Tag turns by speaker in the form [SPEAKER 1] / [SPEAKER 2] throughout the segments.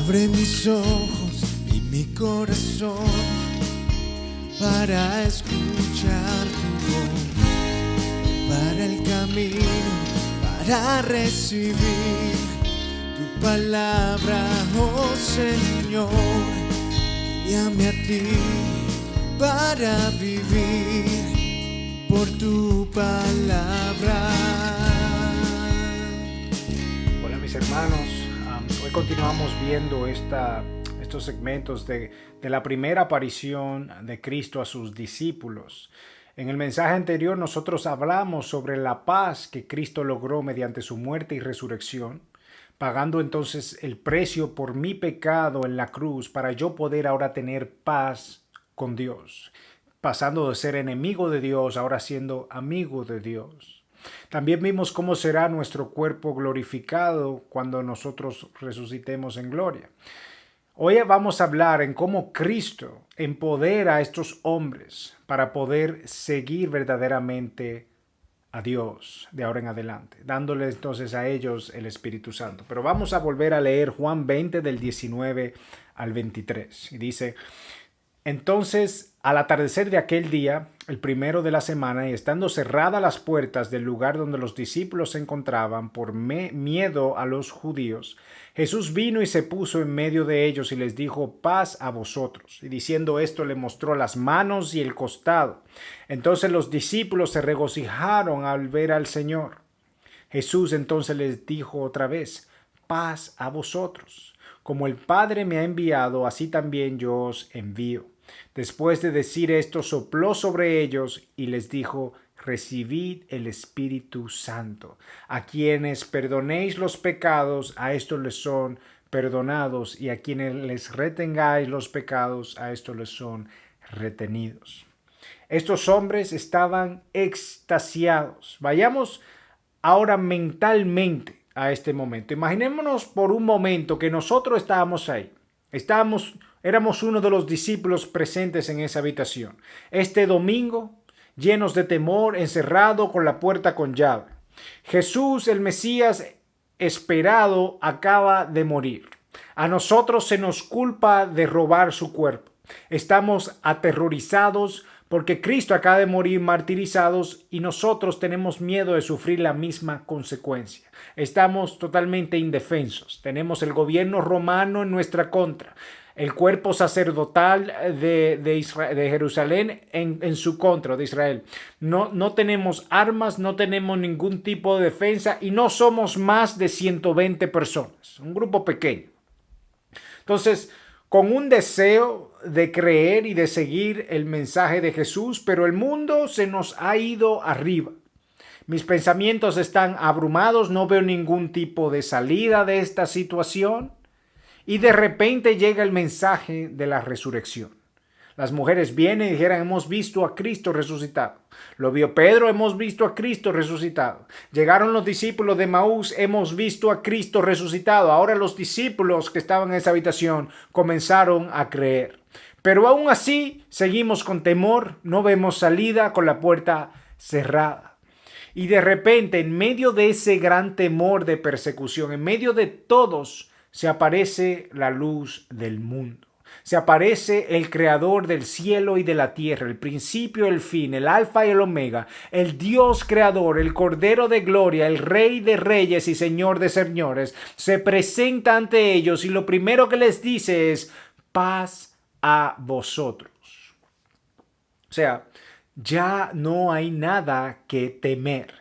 [SPEAKER 1] Abre mis ojos y mi corazón para escuchar tu voz, para el camino, para recibir tu palabra, oh Señor. Guíame a ti para vivir por tu palabra.
[SPEAKER 2] Hola mis hermanos, hoy continuamos viendo estos segmentos de la primera aparición de Cristo a sus discípulos. En el mensaje anterior nosotros hablamos sobre la paz que Cristo logró mediante su muerte y resurrección, pagando entonces el precio por mi pecado en la cruz para yo poder ahora tener paz con Dios, pasando de ser enemigo de Dios ahora siendo amigo de Dios. También vimos cómo será nuestro cuerpo glorificado cuando nosotros resucitemos en gloria. Hoy vamos a hablar en cómo Cristo empodera a estos hombres para poder seguir verdaderamente a Dios de ahora en adelante, dándoles entonces a ellos el Espíritu Santo. Pero vamos a volver a leer Juan 20 del 19 al 23. Y dice: entonces, al atardecer de aquel día, el primero de la semana, y estando cerradas las puertas del lugar donde los discípulos se encontraban por miedo a los judíos, Jesús vino y se puso en medio de ellos y les dijo: paz a vosotros. Y diciendo esto le mostró las manos y el costado. Entonces los discípulos se regocijaron al ver al Señor. Jesús entonces les dijo otra vez: paz a vosotros. Como el Padre me ha enviado, así también yo os envío. Después de decir esto, sopló sobre ellos y les dijo: recibid el Espíritu Santo. A quienes perdonéis los pecados, a estos les son perdonados, y a quienes les retengáis los pecados, a estos les son retenidos. Estos hombres estaban extasiados. Vayamos ahora mentalmente a este momento. Imaginémonos por un momento que nosotros estábamos ahí. Éramos uno de los discípulos presentes en esa habitación. Este domingo, llenos de temor, encerrado con la puerta con llave. Jesús, el Mesías esperado, acaba de morir. A nosotros se nos culpa de robar su cuerpo. Estamos aterrorizados porque Cristo acaba de morir martirizados y nosotros tenemos miedo de sufrir la misma consecuencia. Estamos totalmente indefensos. Tenemos el gobierno romano en nuestra contra, el cuerpo sacerdotal de Jerusalén en su contra, de Israel. No tenemos armas, no tenemos ningún tipo de defensa y no somos más de 120 personas, un grupo pequeño. Entonces, con un deseo de creer y de seguir el mensaje de Jesús, pero el mundo se nos ha ido arriba. Mis pensamientos están abrumados, no veo ningún tipo de salida de esta situación. Y de repente llega el mensaje de la resurrección. Las mujeres vienen y dijeron: hemos visto a Cristo resucitado. Lo vio Pedro: hemos visto a Cristo resucitado. Llegaron los discípulos de Maús: hemos visto a Cristo resucitado. Ahora los discípulos que estaban en esa habitación comenzaron a creer. Pero aún así seguimos con temor, no vemos salida, con la puerta cerrada. Y de repente, en medio de ese gran temor de persecución, en medio de todos, se aparece la luz del mundo. Se aparece el creador del cielo y de la tierra, el principio y el fin, el alfa y el omega, el Dios creador, el Cordero de gloria, el Rey de reyes y Señor de señores. Se presenta ante ellos y lo primero que les dice es: paz a vosotros. O sea, ya no hay nada que temer.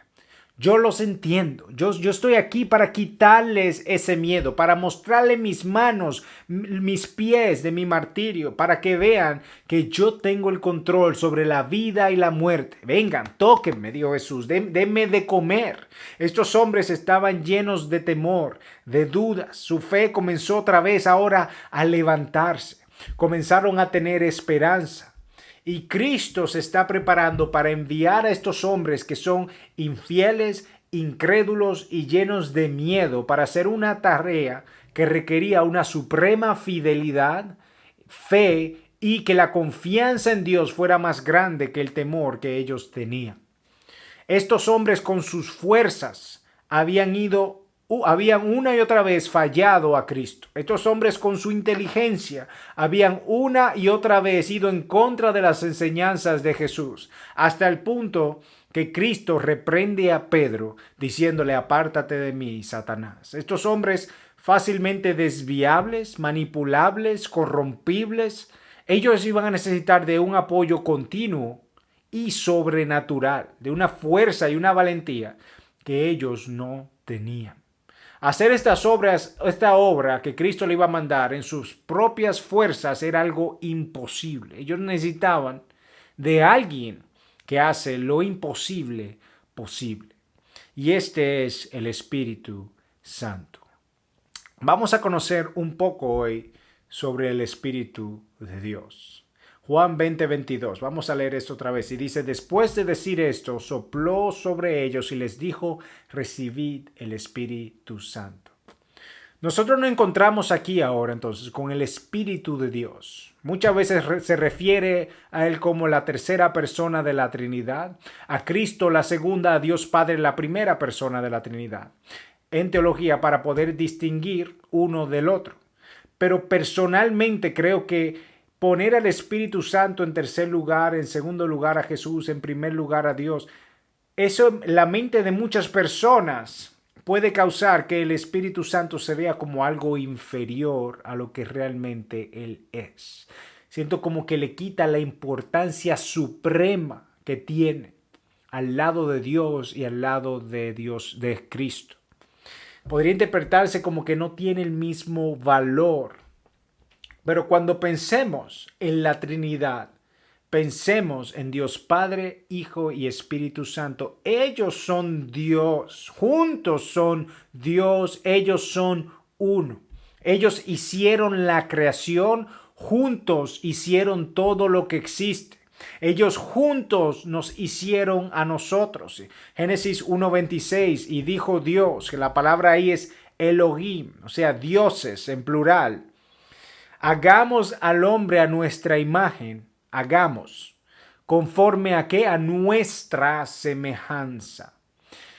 [SPEAKER 2] Yo los entiendo. Yo estoy aquí para quitarles ese miedo, para mostrarles mis manos, mis pies de mi martirio, para que vean que yo tengo el control sobre la vida y la muerte. Vengan, tóquenme, dijo Jesús, denme de comer. Estos hombres estaban llenos de temor, de dudas. Su fe comenzó otra vez ahora a levantarse. Comenzaron a tener esperanza. Y Cristo se está preparando para enviar a estos hombres que son infieles, incrédulos y llenos de miedo para hacer una tarea que requería una suprema fidelidad, fe y que la confianza en Dios fuera más grande que el temor que ellos tenían. Estos hombres con sus fuerzas habían ido habían una y otra vez fallado a Cristo. Estos hombres con su inteligencia habían una y otra vez ido en contra de las enseñanzas de Jesús, hasta el punto que Cristo reprende a Pedro diciéndole: apártate de mí, Satanás. Estos hombres fácilmente desviables, manipulables, corrompibles, ellos iban a necesitar de un apoyo continuo y sobrenatural, de una fuerza y una valentía que ellos no tenían. Hacer esta obra que Cristo le iba a mandar en sus propias fuerzas era algo imposible. Ellos necesitaban de alguien que hace lo imposible posible. Y este es el Espíritu Santo. Vamos a conocer un poco hoy sobre el Espíritu de Dios. Juan 20:22. Vamos a leer esto otra vez. Y dice: después de decir esto, sopló sobre ellos y les dijo: recibid el Espíritu Santo. Nosotros nos encontramos aquí ahora entonces con el Espíritu de Dios. Muchas veces se refiere a Él como la tercera persona de la Trinidad, a Cristo la segunda, a Dios Padre la primera persona de la Trinidad, en teología, para poder distinguir uno del otro. Pero personalmente creo que poner al Espíritu Santo en tercer lugar, en segundo lugar a Jesús, en primer lugar a Dios, eso en la mente de muchas personas puede causar que el Espíritu Santo se vea como algo inferior a lo que realmente Él es. Siento como que le quita la importancia suprema que tiene al lado de Dios y al lado de Dios, de Cristo. Podría interpretarse como que no tiene el mismo valor. Pero cuando pensemos en la Trinidad, pensemos en Dios Padre, Hijo y Espíritu Santo. Ellos son Dios, juntos son Dios, ellos son uno. Ellos hicieron la creación, juntos hicieron todo lo que existe. Ellos juntos nos hicieron a nosotros. Génesis 1:26, y dijo Dios, que la palabra ahí es Elohim, o sea, dioses en plural. Hagamos al hombre a nuestra imagen, hagamos, conforme a qué, a nuestra semejanza.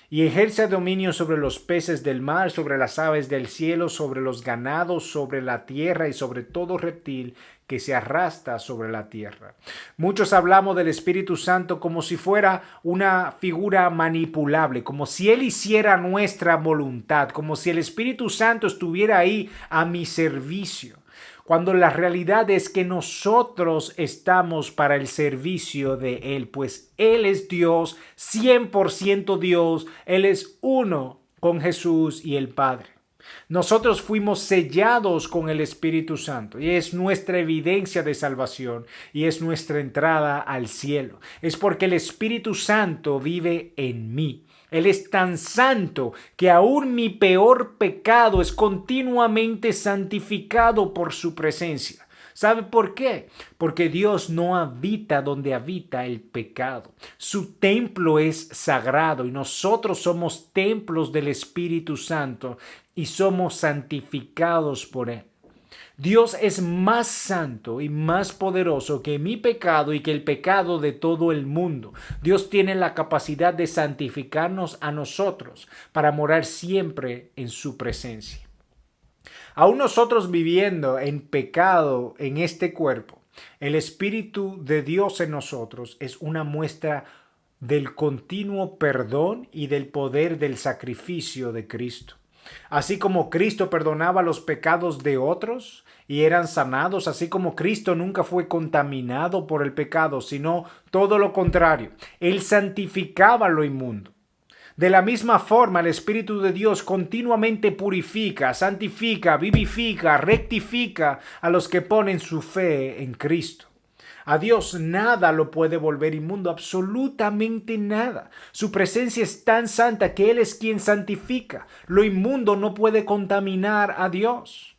[SPEAKER 2] Y ejerce dominio sobre los peces del mar, sobre las aves del cielo, sobre los ganados, sobre la tierra y sobre todo reptil que se arrastra sobre la tierra. Muchos hablamos del Espíritu Santo como si fuera una figura manipulable, como si Él hiciera nuestra voluntad, como si el Espíritu Santo estuviera ahí a mi servicio, cuando la realidad es que nosotros estamos para el servicio de Él, pues Él es Dios, 100% Dios, Él es uno con Jesús y el Padre. Nosotros fuimos sellados con el Espíritu Santo y es nuestra evidencia de salvación y es nuestra entrada al cielo. Es porque el Espíritu Santo vive en mí. Él es tan santo que aún mi peor pecado es continuamente santificado por su presencia. ¿Sabe por qué? Porque Dios no habita donde habita el pecado. Su templo es sagrado y nosotros somos templos del Espíritu Santo y somos santificados por Él. Dios es más santo y más poderoso que mi pecado y que el pecado de todo el mundo. Dios tiene la capacidad de santificarnos a nosotros para morar siempre en su presencia. Aún nosotros viviendo en pecado en este cuerpo, el Espíritu de Dios en nosotros es una muestra del continuo perdón y del poder del sacrificio de Cristo. Así como Cristo perdonaba los pecados de otros y eran sanados, así como Cristo nunca fue contaminado por el pecado, sino todo lo contrario. Él santificaba lo inmundo. De la misma forma, el Espíritu de Dios continuamente purifica, santifica, vivifica, rectifica a los que ponen su fe en Cristo. A Dios nada lo puede volver inmundo, absolutamente nada. Su presencia es tan santa que Él es quien santifica. Lo inmundo no puede contaminar a Dios.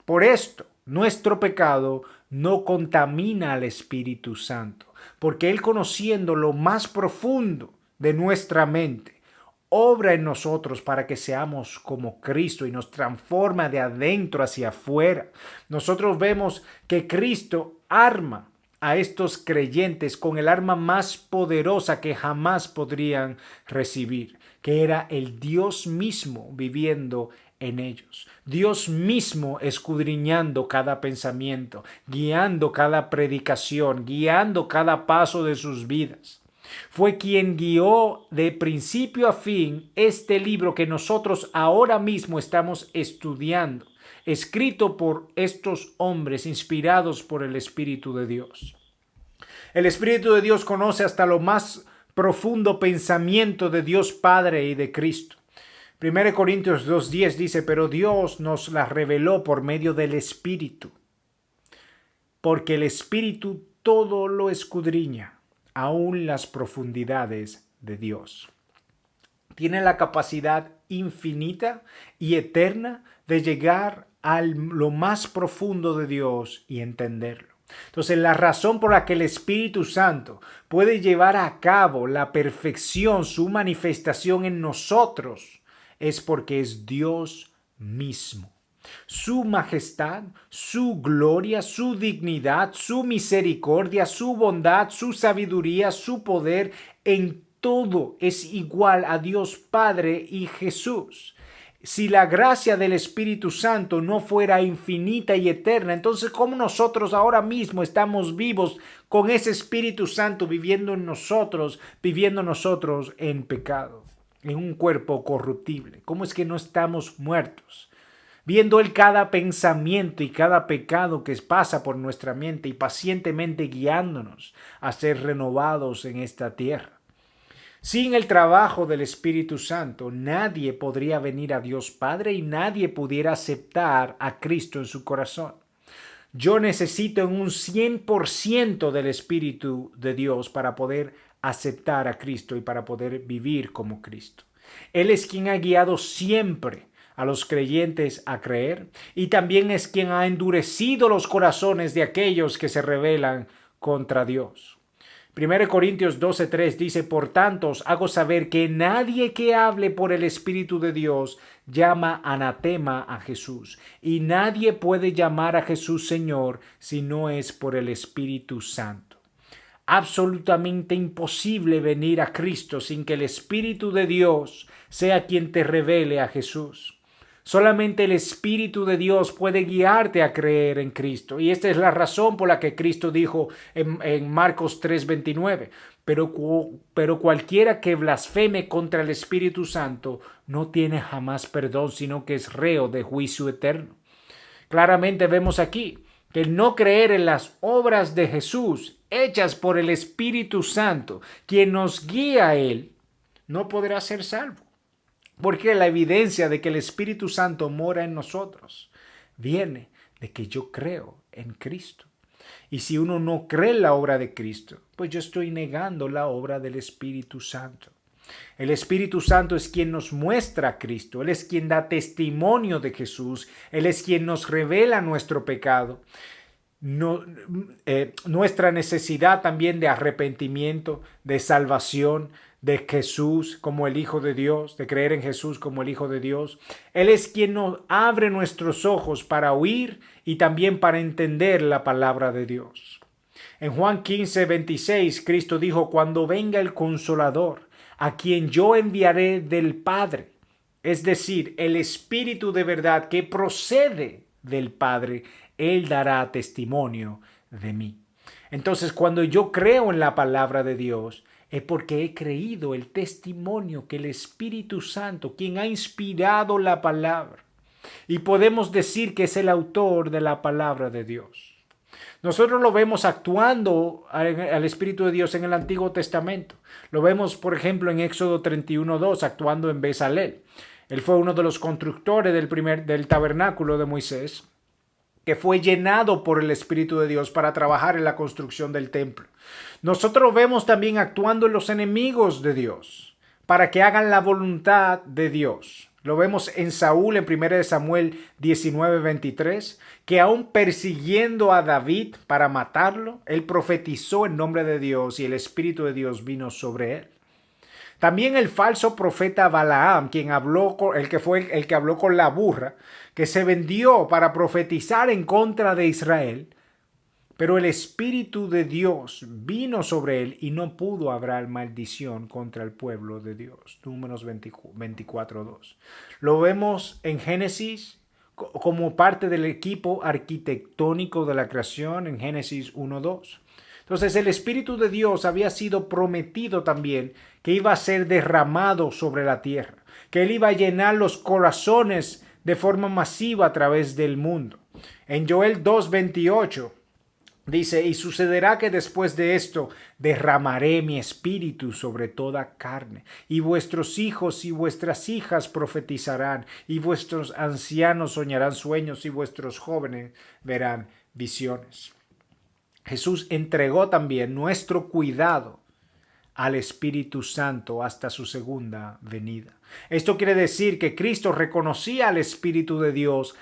[SPEAKER 2] Por esto, nuestro pecado no contamina al Espíritu Santo, porque Él, conociendo lo más profundo de nuestra mente, obra en nosotros para que seamos como Cristo y nos transforma de adentro hacia afuera. Nosotros vemos que Cristo arma a estos creyentes con el arma más poderosa que jamás podrían recibir, que era el Dios mismo viviendo en ellos. Dios mismo escudriñando cada pensamiento, guiando cada predicación, guiando cada paso de sus vidas. Fue quien guió de principio a fin este libro que nosotros ahora mismo estamos estudiando, escrito por estos hombres inspirados por el Espíritu de Dios. El Espíritu de Dios conoce hasta lo más profundo pensamiento de Dios Padre y de Cristo. 1 Corintios 2:10 dice, pero Dios nos la reveló por medio del Espíritu, porque el Espíritu todo lo escudriña, aún las profundidades de Dios. Tiene la capacidad infinita y eterna de llegar a lo más profundo de Dios y entenderlo. Entonces, la razón por la que el Espíritu Santo puede llevar a cabo la perfección, su manifestación en nosotros, es porque es Dios mismo. Su majestad, su gloria, su dignidad, su misericordia, su bondad, su sabiduría, su poder, en todo es igual a Dios Padre y Jesús. Si la gracia del Espíritu Santo no fuera infinita y eterna, entonces ¿cómo nosotros ahora mismo estamos vivos con ese Espíritu Santo viviendo nosotros en pecado, en un cuerpo corruptible? ¿Cómo es que no estamos muertos? Viendo Él cada pensamiento y cada pecado que pasa por nuestra mente y pacientemente guiándonos a ser renovados en esta tierra. Sin el trabajo del Espíritu Santo, nadie podría venir a Dios Padre y nadie pudiera aceptar a Cristo en su corazón. Yo necesito un 100% del Espíritu de Dios para poder aceptar a Cristo y para poder vivir como Cristo. Él es quien ha guiado siempre a los creyentes a creer y también es quien ha endurecido los corazones de aquellos que se rebelan contra Dios. 1 Corintios 12:3 dice, por tanto os hago saber que nadie que hable por el Espíritu de Dios llama anatema a Jesús, y nadie puede llamar a Jesús Señor si no es por el Espíritu Santo. Absolutamente imposible venir a Cristo sin que el Espíritu de Dios sea quien te revele a Jesús. Solamente el Espíritu de Dios puede guiarte a creer en Cristo. Y esta es la razón por la que Cristo dijo en Marcos 3:29, pero cualquiera que blasfeme contra el Espíritu Santo no tiene jamás perdón, sino que es reo de juicio eterno. Claramente vemos aquí que el no creer en las obras de Jesús hechas por el Espíritu Santo, quien nos guía a Él, no podrá ser salvo. Porque la evidencia de que el Espíritu Santo mora en nosotros viene de que yo creo en Cristo. Y si uno no cree en la obra de Cristo, pues yo estoy negando la obra del Espíritu Santo. El Espíritu Santo es quien nos muestra a Cristo. Él es quien da testimonio de Jesús. Él es quien nos revela nuestro pecado. Nuestra necesidad también de arrepentimiento, de salvación, de Jesús como el Hijo de Dios, de creer en Jesús como el Hijo de Dios. Él es quien nos abre nuestros ojos para oír y también para entender la palabra de Dios. En Juan 15:26, Cristo dijo, cuando venga el Consolador, a quien yo enviaré del Padre, es decir, el Espíritu de verdad que procede del Padre, Él dará testimonio de mí. Entonces, cuando yo creo en la palabra de Dios, es porque he creído el testimonio que el Espíritu Santo, quien ha inspirado la palabra, y podemos decir que es el autor de la palabra de Dios. Nosotros lo vemos actuando al Espíritu de Dios en el Antiguo Testamento. Lo vemos, por ejemplo, en Éxodo 31:2, actuando en Bezalel. Él fue uno de los constructores del tabernáculo de Moisés, que fue llenado por el Espíritu de Dios para trabajar en la construcción del templo. Nosotros vemos también actuando en los enemigos de Dios, para que hagan la voluntad de Dios. Lo vemos en Saúl en 1 Samuel 19:23, que aún persiguiendo a David para matarlo, él profetizó en nombre de Dios y el Espíritu de Dios vino sobre él. También el falso profeta Balaam, el que habló con la burra, que se vendió para profetizar en contra de Israel, Pero el Espíritu de Dios vino sobre él y no pudo hablar maldición contra el pueblo de Dios. Números 24:2. Lo vemos en Génesis como parte del equipo arquitectónico de la creación en Génesis 1:2. Entonces el Espíritu de Dios había sido prometido también que iba a ser derramado sobre la tierra, que él iba a llenar los corazones de forma masiva a través del mundo. En Joel 2:28 dice, y sucederá que después de esto derramaré mi espíritu sobre toda carne, y vuestros hijos y vuestras hijas profetizarán, y vuestros ancianos soñarán sueños, y vuestros jóvenes verán visiones. Jesús entregó también nuestro cuidado al Espíritu Santo hasta su segunda venida. Esto quiere decir que Cristo reconocía al Espíritu de Dios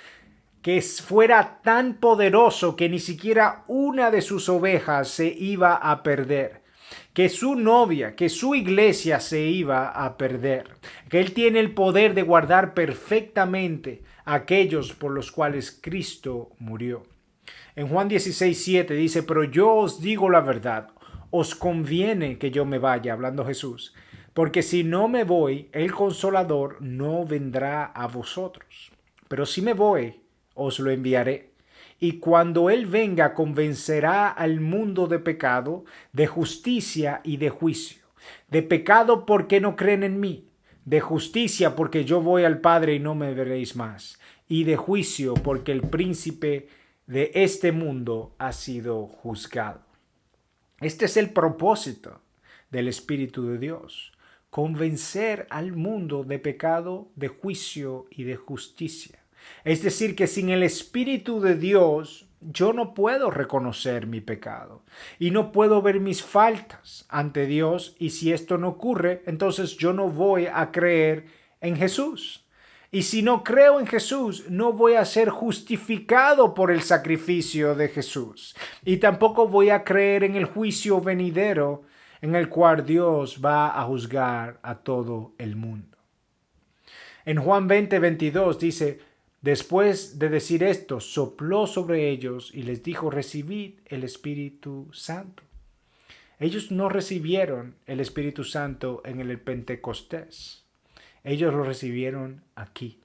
[SPEAKER 2] que fuera tan poderoso que ni siquiera una de sus ovejas se iba a perder, que su novia, que su iglesia se iba a perder, que Él tiene el poder de guardar perfectamente a aquellos por los cuales Cristo murió. En Juan 16:7 dice, pero yo os digo la verdad, os conviene que yo me vaya, hablando Jesús, porque si no me voy, el Consolador no vendrá a vosotros. Pero si me voy, os lo enviaré. Y cuando Él venga, convencerá al mundo de pecado, de justicia y de juicio. De pecado porque no creen en mí. De justicia porque yo voy al Padre y no me veréis más. Y de juicio porque el príncipe de este mundo ha sido juzgado. Este es el propósito del Espíritu de Dios. Convencer al mundo de pecado, de juicio y de justicia. Es decir, que sin el Espíritu de Dios yo no puedo reconocer mi pecado y no puedo ver mis faltas ante Dios, y si esto no ocurre, entonces yo no voy a creer en Jesús. Y si no creo en Jesús, no voy a ser justificado por el sacrificio de Jesús. Y tampoco voy a creer en el juicio venidero en el cual Dios va a juzgar a todo el mundo. En Juan 20:22 dice, después de decir esto, sopló sobre ellos y les dijo, recibid el Espíritu Santo. Ellos no recibieron el Espíritu Santo en el Pentecostés. Ellos lo recibieron aquí.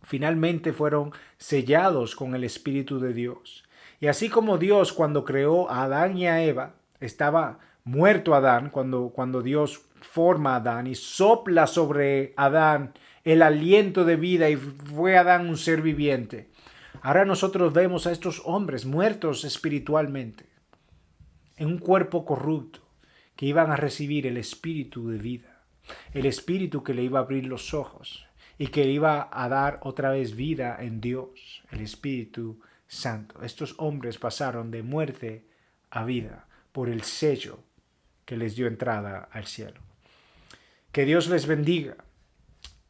[SPEAKER 2] Finalmente fueron sellados con el Espíritu de Dios. Y así como Dios cuando creó a Adán y a Eva, estaba muerto Adán cuando Dios forma a Adán y sopla sobre Adán el aliento de vida y fue Adán un ser viviente. Ahora nosotros vemos a estos hombres muertos espiritualmente, en un cuerpo corrupto, que iban a recibir el Espíritu de vida, el Espíritu que le iba a abrir los ojos y que iba a dar otra vez vida en Dios, el Espíritu Santo. Estos hombres pasaron de muerte a vida por el sello que les dio entrada al cielo. Que Dios les bendiga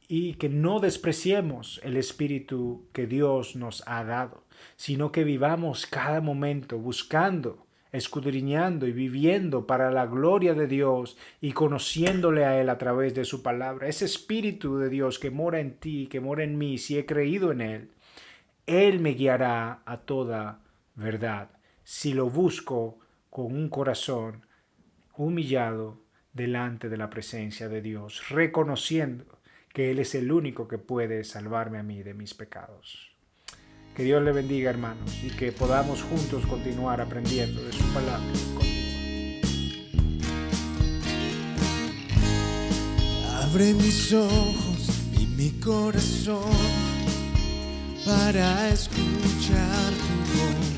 [SPEAKER 2] y que no despreciemos el Espíritu que Dios nos ha dado, sino que vivamos cada momento buscando, escudriñando y viviendo para la gloria de Dios y conociéndole a Él a través de su palabra. Ese Espíritu de Dios que mora en ti, que mora en mí, si he creído en Él, Él me guiará a toda verdad, si lo busco con un corazón humillado delante de la presencia de Dios, reconociendo que Él es el único que puede salvarme a mí de mis pecados. Que Dios le bendiga, hermanos, y que podamos juntos continuar aprendiendo de su palabra.
[SPEAKER 1] Abre mis ojos y mi corazón para escuchar tu voz,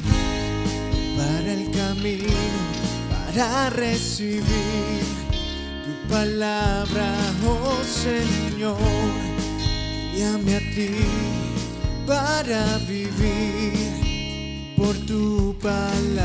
[SPEAKER 1] para el camino, para recibir tu palabra, oh Señor. Guíame a ti para vivir por tu palabra.